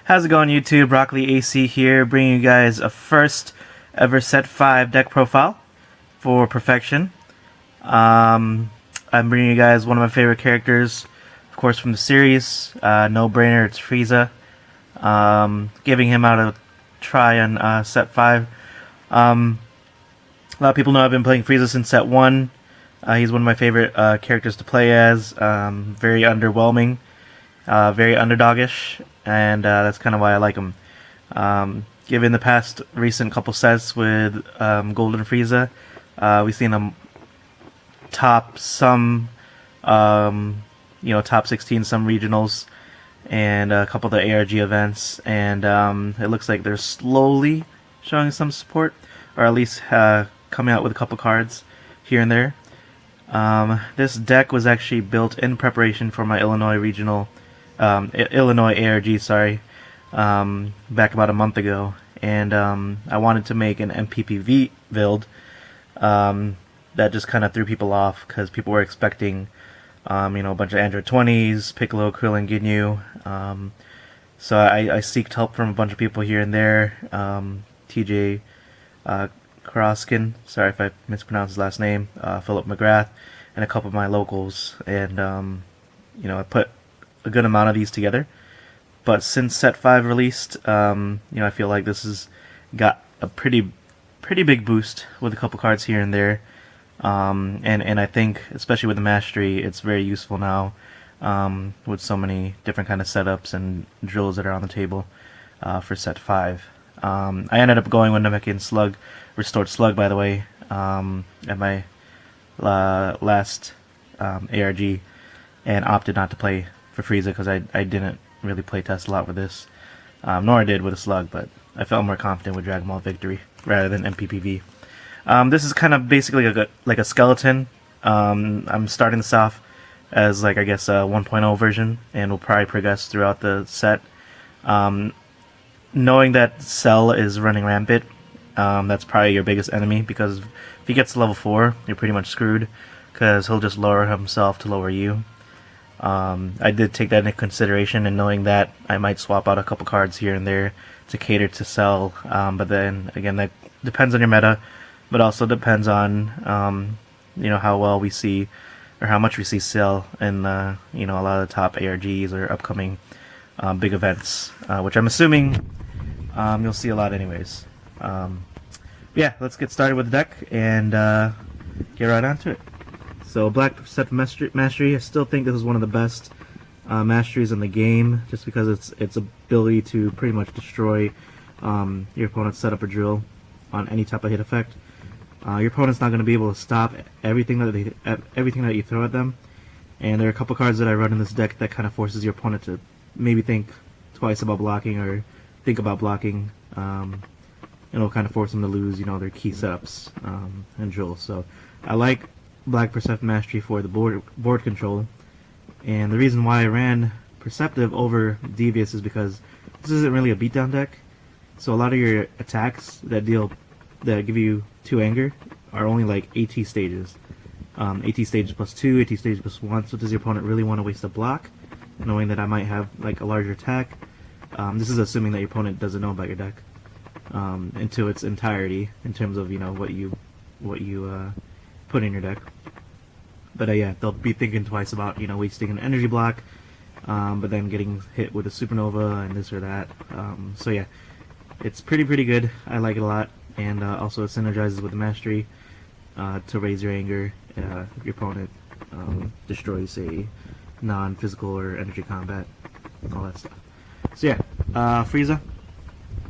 How's it going, YouTube? Broccoli AC here, bringing you guys a first ever set 5 deck profile for Perfection. I'm bringing you guys one of my favorite characters, of course, from the series. No brainer, it's Frieza. Giving him out a try on set 5. A lot of people know I've been playing Frieza since set 1. He's one of my favorite characters to play as. Very underwhelming, very underdogish, and that's kind of why I like him. Given the past recent couple sets with Golden Frieza, we've seen him top some, top 16 some regionals, and a couple of the ARG events, and it looks like they're slowly showing some support, or at least coming out with a couple cards here and there. This deck was actually built in preparation for my Illinois regional, Illinois ARG, sorry, back about a month ago, and I wanted to make an MPPV build that just kind of threw people off because people were expecting, a bunch of Android 20s, Piccolo, Krillin, Ginyu. So I seeked help from a bunch of people here and there. TJ Kroskin, sorry if I mispronounced his last name, Philip McGrath, and a couple of my locals, and I put a good amount of these together. But since set 5 released, I feel like this has got a pretty big boost with a couple cards here and there, and I think especially with the mastery, it's very useful now, with so many different kind of setups and drills that are on the table for set 5. I ended up going with Namekian Slug, Restored Slug, by the way, at my last ARG, and opted not to play for Frieza because I didn't really play test a lot with this, nor I did with a Slug, but I felt more confident with Dragon Ball Victory rather than MPPV. This is kind of basically like a skeleton. I'm starting this off as like, I guess, a 1.0 version, and will probably progress throughout the set. Knowing that Cell is running rampant, that's probably your biggest enemy, because if he gets to level 4, you're pretty much screwed, because he'll just lower himself to lower you. I did take that into consideration, and knowing that, I might swap out a couple cards here and there to cater to Cell, but then, again, that depends on your meta, but also depends on, how well we see, or how much we see Cell in, a lot of the top ARGs or upcoming big events, which I'm assuming you'll see a lot anyways. Yeah, let's get started with the deck and get right onto it. So Black Perceptive Mastery, I still think this is one of the best masteries in the game, just because its ability to pretty much destroy your opponent's setup or drill on any type of hit effect. Your opponent's not going to be able to stop everything that you throw at them, and there are a couple cards that I run in this deck that kind of forces your opponent to maybe think twice about blocking, or think about blocking. It'll kind of force them to lose, their key setups and drills. So I like Black Perceptive Mastery for the board control, and the reason why I ran Perceptive over Devious is because this isn't really a beatdown deck. So a lot of your attacks that give you 2 anger are only like AT stages. AT stages plus 2, AT stages plus 1. So does your opponent really want to waste a block, knowing that I might have like a larger attack? This is assuming that your opponent doesn't know about your deck into its entirety, in terms of what you put in your deck. But yeah, they'll be thinking twice about wasting an energy block, but then getting hit with a supernova and this or that. So yeah, it's pretty good. I like it a lot, and also it synergizes with the mastery to raise your anger if your opponent destroys a non-physical or energy combat, all that stuff. So yeah, Frieza,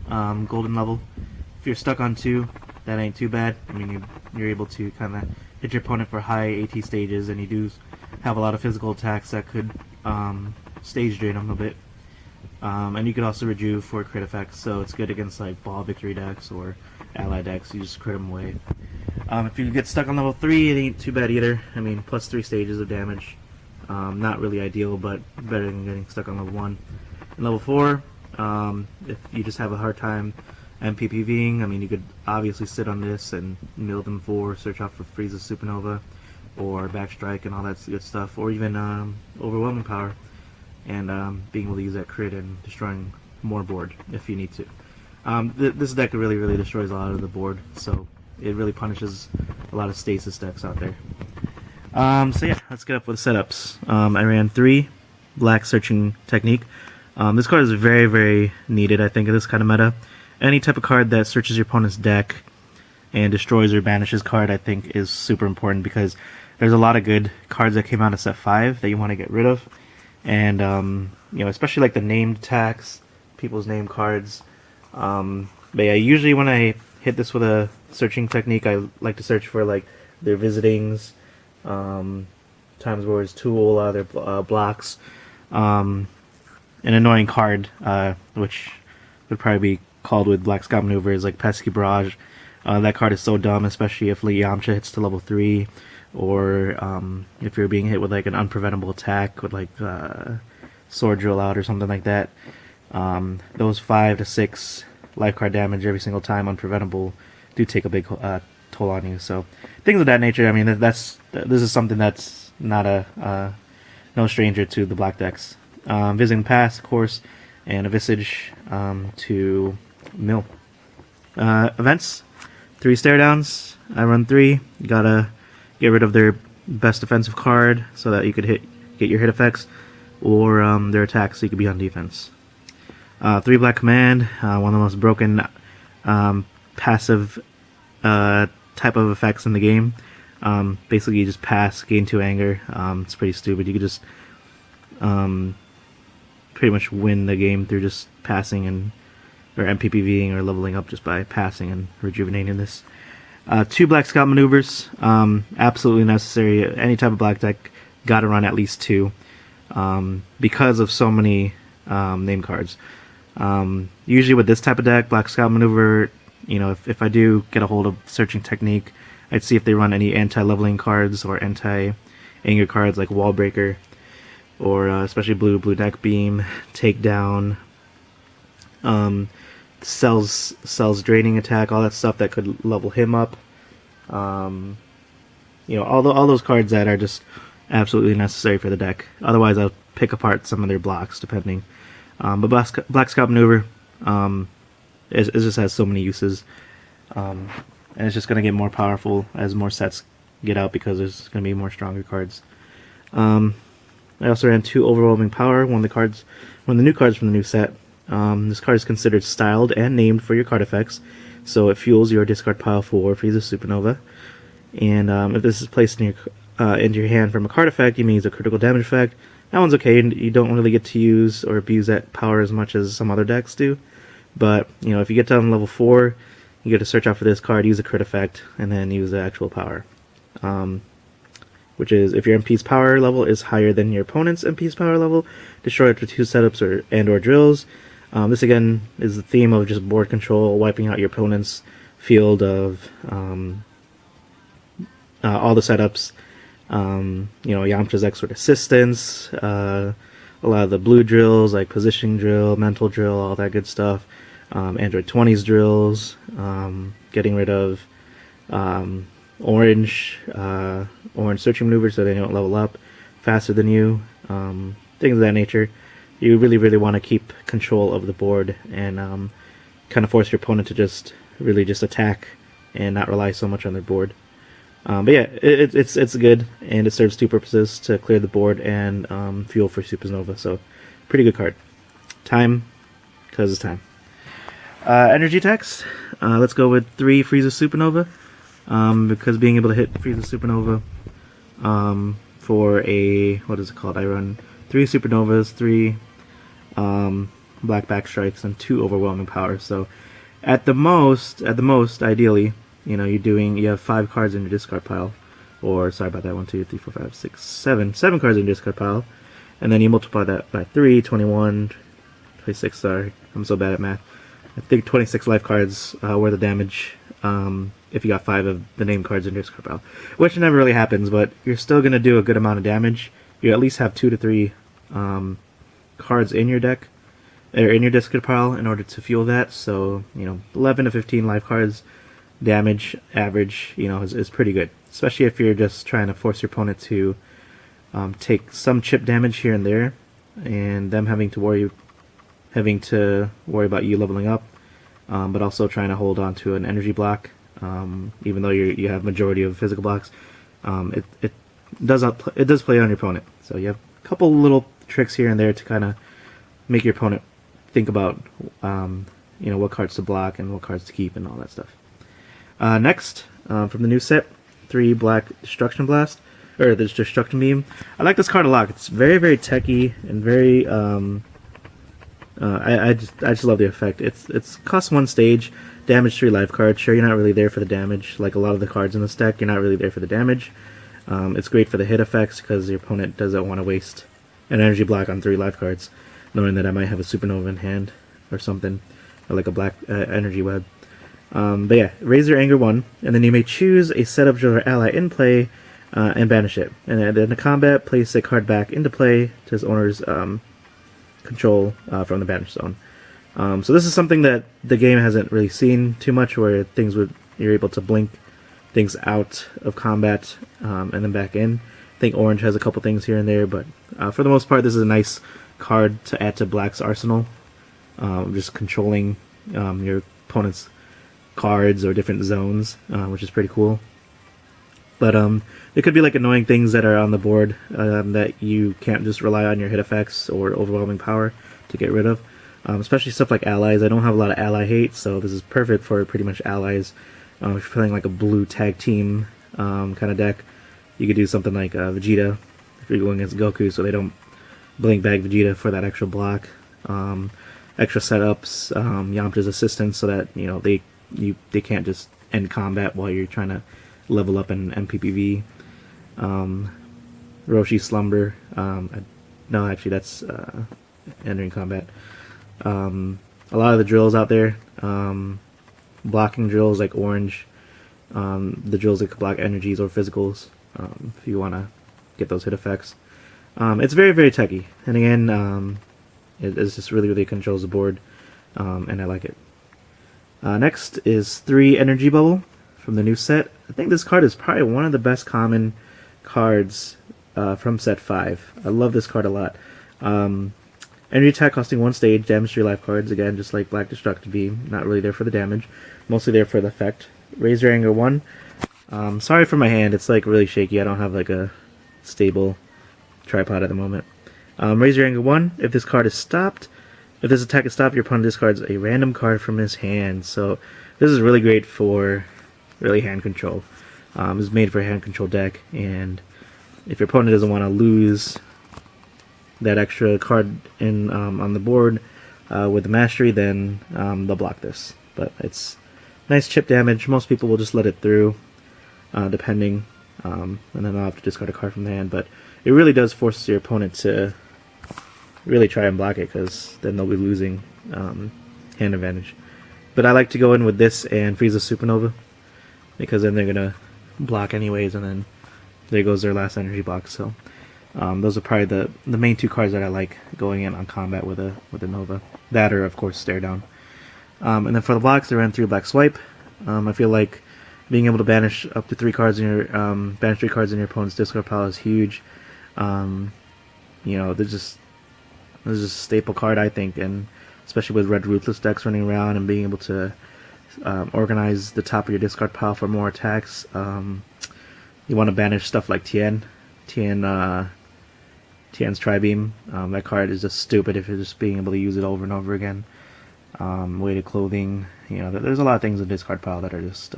golden level. If you're stuck on 2, that ain't too bad. I mean, you're able to kind of hit your opponent for high AT stages, and you do have a lot of physical attacks that could stage drain them a bit. And you could also rejuve for crit effects, so it's good against like Ball Victory decks or ally decks. You just crit them away. If you get stuck on level 3, it ain't too bad either. I mean, plus 3 stages of damage. Not really ideal, but better than getting stuck on level 1. And level 4, if you just have a hard time MPPVing, I mean, you could obviously sit on this and mill them for, search out for Frieza Supernova, or Backstrike and all that good stuff, or even Overwhelming Power, and being able to use that crit and destroying more board if you need to. This deck really destroys a lot of the board, so it really punishes a lot of stasis decks out there. So yeah, let's get up with setups. I ran 3 black searching technique. This card is very needed, I think, in this kind of meta. Any type of card that searches your opponent's deck and destroys or banishes card, I think, is super important, because there's a lot of good cards that came out of set 5 that you want to get rid of. And, you know, especially like the named attacks, people's name cards. But yeah, usually when I hit this with a searching technique, I like to search for like their visitings, times wars, tool, their blocks, an annoying card, which would probably be called with Black Scout maneuvers, like Pesky Barrage. That card is so dumb, especially if Yamcha hits to level 3, or if you're being hit with like an unpreventable attack with like Sword Drill out or something like that. Those 5 to 6 life card damage every single time, unpreventable, do take a big toll on you. So things of that nature. I mean, this is something that's not no stranger to the black decks. Visiting Pass, of course, and a Visage to mill. Events, 3 stare downs. I run 3. You gotta get rid of their best defensive card so that you could get your hit effects, or their attacks so you could be on defense. 3 black command, one of the most broken passive type of effects in the game. Basically, you just pass, gain 2 anger. It's pretty stupid. You could just pretty much win the game through just passing and or MPPVing or leveling up just by passing and rejuvenating this. 2 black scout maneuvers, absolutely necessary. Any type of black deck gotta run at least 2, because of so many name cards. Usually with this type of deck, black scout maneuver, you know, if I do get a hold of searching technique, I'd see if they run any anti-leveling cards or anti-anger cards like Wall Breaker, or especially blue neck beam, takedown, cells draining attack, all that stuff that could level him up. You know, all those cards that are just absolutely necessary for the deck. Otherwise, I'll pick apart some of their blocks depending. But Black Scout Maneuver, it just has so many uses, and it's just going to get more powerful as more sets get out, because there's going to be more stronger cards. I also ran 2 Overwhelming Power, one of the new cards from the new set. This card is considered styled and named for your card effects, so it fuels your discard pile for Frieza Supernova. And if this is placed in into your hand from a card effect, you may use a critical damage effect. That one's okay, and you don't really get to use or abuse that power as much as some other decks do. But, you know, if you get down to level 4, you get to search out for this card, use a crit effect, and then use the actual power. Which is, if your MP's power level is higher than your opponent's MP's power level, destroy after 2 setups or drills. This again is the theme of just board control, wiping out your opponent's field of all the setups. You know, Yamcha's expert assistance, a lot of the blue drills like positioning drill, mental drill, all that good stuff. Android 20's drills, getting rid of orange searching maneuvers so they don't level up faster than you, things of that nature. You really want to keep control of the board and kind of force your opponent to just attack and not rely so much on their board. But yeah, it's good, and it serves 2 purposes: to clear the board and fuel for Supernova. So pretty good card. Time, because it's time. Energy attacks. Let's go with 3 Frieza Supernova, because being able to hit Frieza Supernova for a, what is it called? I run 3 Supernovas, 3 black back strikes, and 2 overwhelming powers. So at the most, ideally, you know, you have 5 cards in your discard pile, or sorry about that, 1, 2, 3, 4, 5, 6, 7 cards in your discard pile, and then you multiply that by 3, 21, 26. Sorry, I'm so bad at math. I think 26 life cards worth of damage if you got 5 of the named cards in your discard pile, which never really happens, but you're still going to do a good amount of damage. You at least have 2 to 3 cards in your deck, or in your discard pile, in order to fuel that. So, you know, 11 to 15 life cards damage average, you know, is pretty good, especially if you're just trying to force your opponent to take some chip damage here and there, and them having to worry having to worry about you leveling up, but also trying to hold on to an energy block, even though you have majority of physical blocks. It does play on your opponent. So you have a couple little tricks here and there to kind of make your opponent think about what cards to block and what cards to keep and all that stuff. Next, from the new set, 3 black Destruction Blast, or the Destruction Beam. I like this card a lot. It's very, very techy and very. I just love the effect. It's costs 1 stage, damage 3 life cards. Sure, you're not really there for the damage. Like a lot of the cards in this deck, you're not really there for the damage. It's great for the hit effects because your opponent doesn't want to waste an energy block on 3 life cards, knowing that I might have a supernova in hand or something, or like a black energy web. But yeah, raise your anger 1, and then you may choose a set of your ally in play and banish it. And then in the combat, place a card back into play to its owner's control from the banish zone. So this is something that the game hasn't really seen too much, where you're able to blink things out of combat and then back in. I think orange has a couple things here and there, but for the most part, this is a nice card to add to Black's arsenal. Just controlling your opponent's cards or different zones, which is pretty cool. But there could be like annoying things that are on the board that you can't just rely on your hit effects or overwhelming power to get rid of. Especially stuff like allies. I don't have a lot of ally hate, so this is perfect for pretty much allies. If you're playing like a blue tag team kind of deck, you could do something like Vegeta if you're going against Goku, so they don't blink back Vegeta for that extra block. Extra setups, Yamcha's assistance, so that they can't just end combat while you're trying to level up in MPPV. Roshi's Slumber. No, actually, that's entering combat. A lot of the drills out there, blocking drills like orange, the drills that could block energies or physicals, if you want to get those hit effects. It's very, very techy, and again, it just really, really controls the board, and I like it. Next is 3 Energy Bubble from the new set. I think this card is probably one of the best common cards from set 5. I love this card a lot. Energy attack costing 1 stage, damage 3 life cards, again just like Black Destructive Beam, not really there for the damage, mostly there for the effect. Raise your anger 1. Sorry for my hand, it's like really shaky, I don't have like a stable tripod at the moment. Raise your anger 1. If this card is stopped, if this attack is stopped, your opponent discards a random card from his hand. So this is really great for really hand control. It's made for a hand control deck, and if your opponent doesn't want to lose that extra card in on the board with the mastery, then they'll block this. But it's nice chip damage. Most people will just let it through, depending, and then they'll have to discard a card from the hand. But it really does force your opponent to really try and block it, because then they'll be losing hand advantage. But I like to go in with this and Frieza Supernova, because then they're gonna block anyways, and then there goes their last energy block. So those are probably the main 2 cards that I like going in on combat with a Nova. That, or of course Stare Down. And then for the blocks, they ran 3 Black Swipe. I feel like being able to banish up to 3 cards in your banish 3 cards in your opponent's discard pile is huge. This is a staple card, I think, and especially with Red Ruthless decks running around and being able to organize the top of your discard pile for more attacks. You want to banish stuff like Tien's Tri-Beam. That card is just stupid if you're just being able to use it over and over again. Weighted Clothing, there's a lot of things in discard pile that are just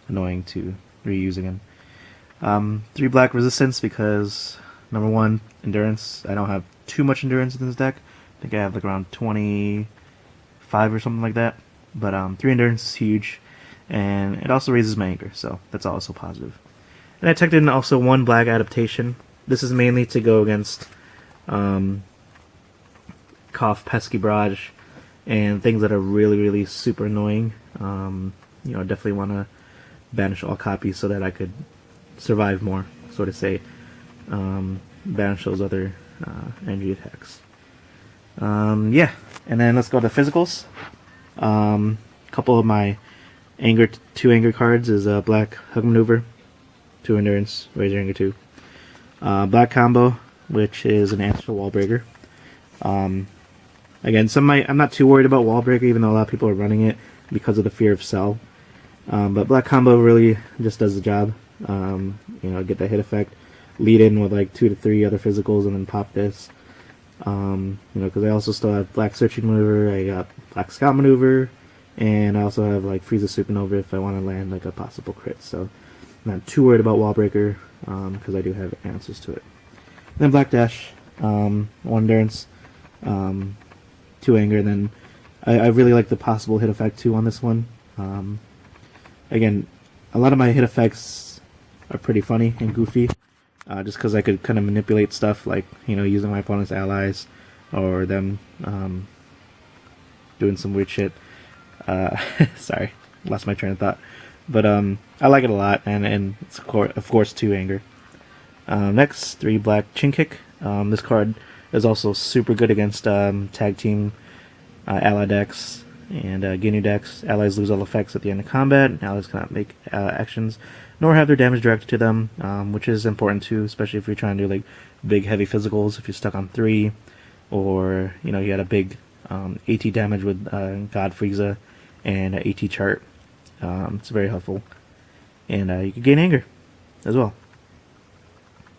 annoying to reuse again. 3 Black Resistance, because number 1, Endurance. I don't have too much endurance in this deck. I think I have like around 25 or something like that. But 3 endurance is huge, and it also raises my anger, so that's also positive. And I tucked in also 1 Black Adaptation. This is mainly to go against Cough, Pesky Barrage, and things that are really, really super annoying. I definitely want to banish all copies so that I could survive more, so to say. Banish those other energy attacks. Yeah, and then let's go to physicals. Couple of my 2 anger cards is Black Hug Maneuver, 2 endurance, raise your anger 2. Black Combo, which is an answer wall breaker. Again, I'm not too worried about Wall Breaker, even though a lot of people are running it because of the fear of Cell. But Black Combo really just does the job. Get that hit effect, lead in with like 2 to 3 other physicals, and then pop this. Because I also still have Black Searching Maneuver, I got Black Scout Maneuver, and I also have like Frieza Supernova if I want to land like a possible crit. So I'm not too worried about Wall Breaker because I do have answers to it. And then Black Dash, 1 Endurance, 2 Anger, and then I really like the possible hit effect too on this one. Again, a lot of my hit effects are pretty funny and goofy, just because I could kind of manipulate stuff like, using my opponent's allies or them doing some weird shit. Sorry, lost my train of thought. But I like it a lot, and it's of course 2 Anger. Next, 3 Black Chin Kick. This card is also super good against tag team ally decks and Ginyu decks. Allies lose all effects at the end of combat. Allies cannot make actions, nor have their damage directed to them, which is important too, especially if you're trying to do like big heavy physicals. If you're stuck on 3, or you had a big AT damage with God Frieza and AT chart, it's very helpful, and you can gain anger as well.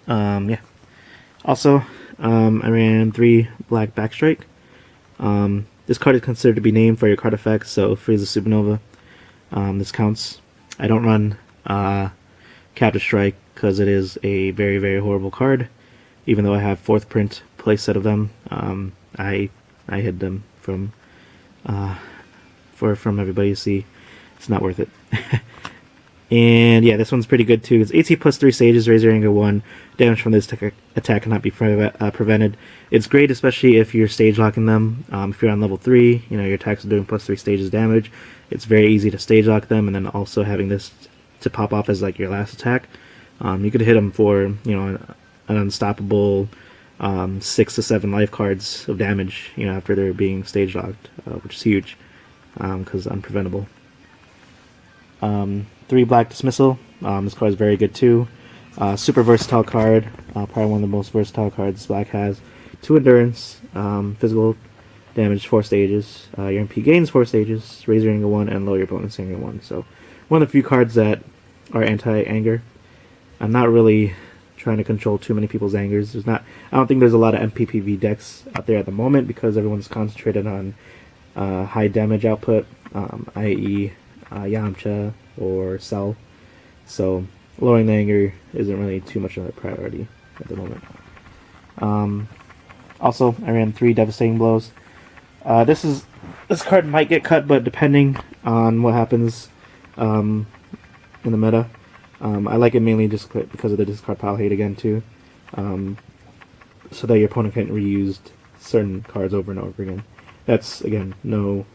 Yeah. Also, I ran 3 Black Backstrike. This card is considered to be named for your card effects, so Frieza Supernova. This counts. I don't run Capture Strike because it is a very, very horrible card. Even though I have 4th print playset of them, I hid them from everybody to see. It's not worth it. And yeah, this one's pretty good too. It's AC plus 3 stages, raise your anger 1. Damage from this attack cannot be prevented. It's great, especially if you're stage locking them. If you're on level 3, your attacks are doing plus 3 stages damage. It's very easy to stage lock them, and then also having this to pop off as like your last attack. You could hit them for an unstoppable 6 to 7 life cards of damage. After they're being stage locked, which is huge because unpreventable. 3 Black Dismissal. This card is very good too. Super versatile card. Probably one of the most versatile cards Black has. 2 Endurance, physical damage 4 stages. Your MP gains 4 stages. Raise your anger 1 and lower your bonus anger 1. So one of the few cards that are anti-anger. I'm not really trying to control too many people's angers. I don't think there's a lot of MPPV decks out there at the moment because everyone's concentrated on high damage output, i.e. Yamcha or Cell. So lowering the anger isn't really too much of a priority at the moment. Also, I ran 3 Devastating Blows. This card might get cut, but depending on what happens in the meta, I like it mainly just because of the discard pile hate again too, so that your opponent can't reuse certain cards over and over again. That's again no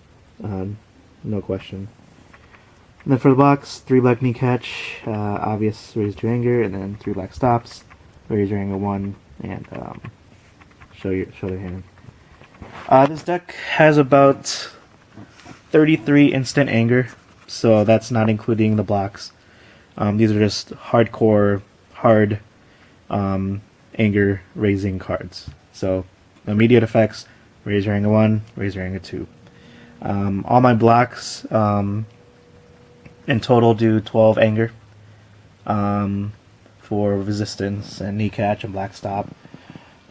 question. And then for the box, 3 Black Knee Catch, obvious raise to anger, and then 3 Black Stops, raise your anger 1, and show the hand. This deck has about 33 instant anger, so that's not including the blocks. These are just hardcore, hard anger raising cards. So immediate effects, raise your anger 1, raise your anger 2. All my blocks in total do 12 anger for resistance and knee catch and black stop.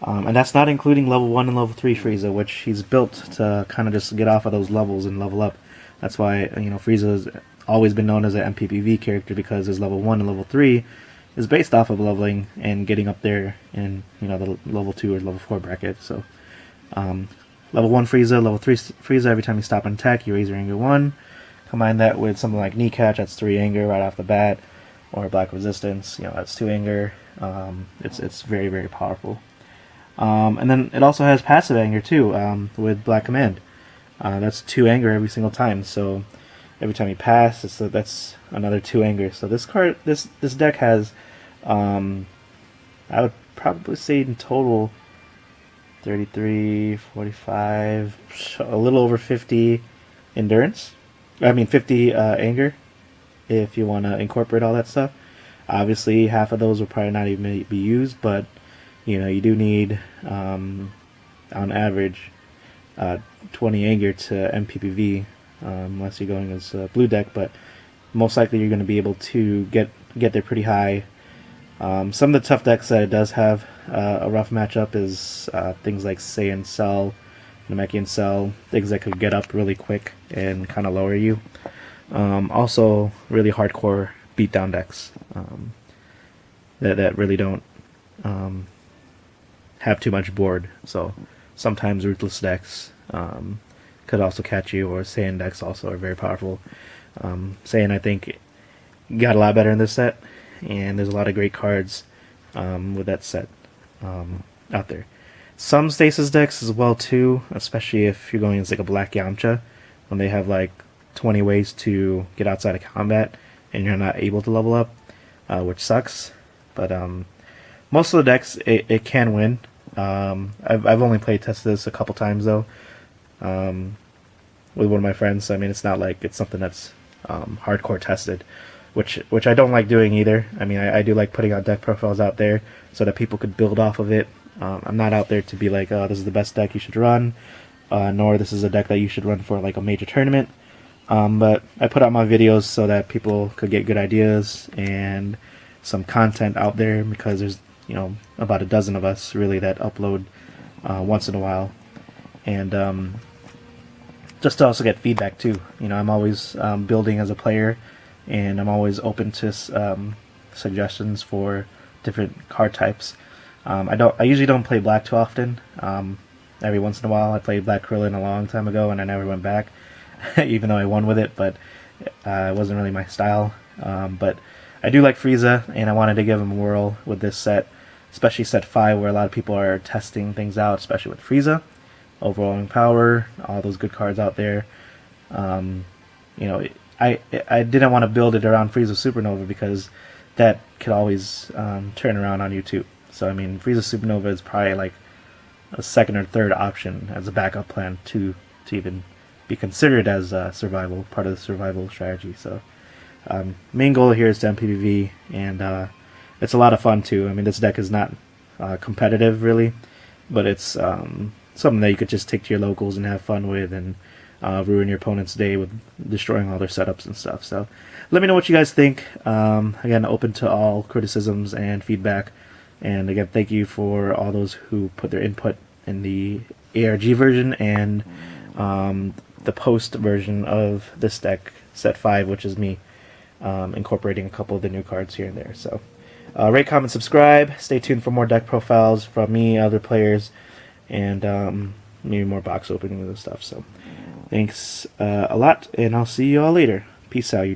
And that's not including level 1 and level 3 Frieza, which he's built to kind of just get off of those levels and level up. That's why Frieza has always been known as an MPPV character, because his level 1 and level 3 is based off of leveling and getting up there in the level 2 or level 4 bracket. So level 1 Frieza, level 3 Frieza, every time you stop an attack, you raise your anger 1. Combine that with something like knee catch, that's 3 anger right off the bat, or black resistance, that's 2 anger. It's very, very powerful. And then it also has passive anger too, with Black Command. That's 2 anger every single time. So every time you pass, that's another 2 anger. So this deck has, I would probably say in total, 33, 45, a little over 50 endurance. 50 anger, if you want to incorporate all that stuff. Obviously, half of those will probably not even be used, but you do need, on average, 20 Anger to MPPV, unless you're going as a blue deck, but most likely you're going to be able to get there pretty high. Some of the tough decks that it does have a rough matchup is things like Saiyan Cell, Namekian Cell, things that could get up really quick and kind of lower you. Also, really hardcore beatdown decks that really don't have too much board. So sometimes Ruthless decks could also catch you, or Saiyan decks also are very powerful. Saiyan, I think, got a lot better in this set, and there's a lot of great cards with that set out there. Some Stasis decks as well too, especially if you're going as like a Black Yamcha, when they have like 20 ways to get outside of combat and you're not able to level up, which sucks. But most of the decks it can win. I've only play tested this a couple times though, with one of my friends. I mean, it's not like it's something that's hardcore tested, which I don't like doing either. I mean, I do like putting out deck profiles out there so that people could build off of it. I'm not out there to be like, oh, this is the best deck you should run, nor this is a deck that you should run for like a major tournament. But I put out my videos so that people could get good ideas and some content out there, because there's, you know, about a dozen of us really that upload once in a while, and just to also get feedback too. You know, I'm always building as a player, and I'm always open to suggestions for different card types. I usually don't play black too often. Every once in a while, I played Black Krillin a long time ago, and I never went back, even though I won with it. But it wasn't really my style. But I do like Frieza, and I wanted to give him a whirl with this set, especially set 5, where a lot of people are testing things out, especially with Frieza, overwhelming power, all those good cards out there. You know, I didn't want to build it around Frieza Supernova, because that could always turn around on you too. So I mean, Frieza Supernova is probably like a second or third option as a backup plan to even be considered as survival, part of the survival strategy. So main goal here is to MPPV, and it's a lot of fun too. I mean, this deck is not competitive really, but it's something that you could just take to your locals and have fun with, and ruin your opponent's day with destroying all their setups and stuff. So let me know what you guys think. Again, open to all criticisms and feedback. And again, thank you for all those who put their input in the ARG version and the post version of this deck, set 5, which is me incorporating a couple of the new cards here and there. So rate, comment, subscribe. Stay tuned for more deck profiles from me, other players, and maybe more box openings and stuff. So thanks a lot, and I'll see you all later. Peace out, YouTube.